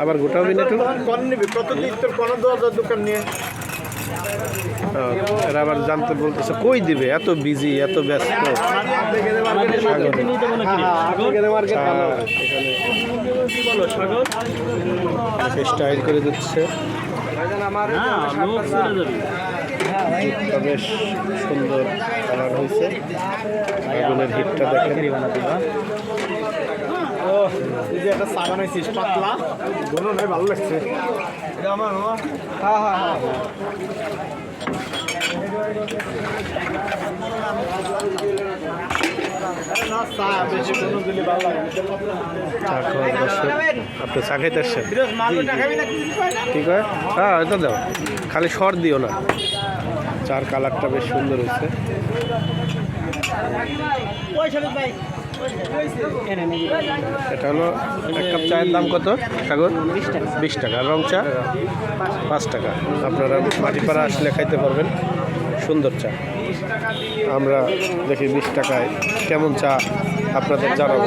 আবার গোটাও বিন একটু এরা আবার জানতে বলতেছে কই দিবে, এত বিজি এত ব্যস্ত। স্টাইল করে দিচ্ছে, বেশ সুন্দর কালার হয়েছে। আগুনের হিটটা দেখেন, একটা চা বানাইছিস পাতলা, ভালো লাগছে। আপনি চা খাইতে আসছেন? ঠিক হয়, হ্যাঁ এটা দাও, খালি সর দিও না। চার কালারটা বেশ সুন্দর হয়েছে। এটা হলো এক কাপ চায়ের দাম কত সাগর? 20 টাকা। রং চা 5 টাকা। আপনারা মাটিপাড়া আসলে খাইতে পারবেন সুন্দর চা। আমরা দেখি 20 টাকায় কেমন চা আপনাদের জানাবো।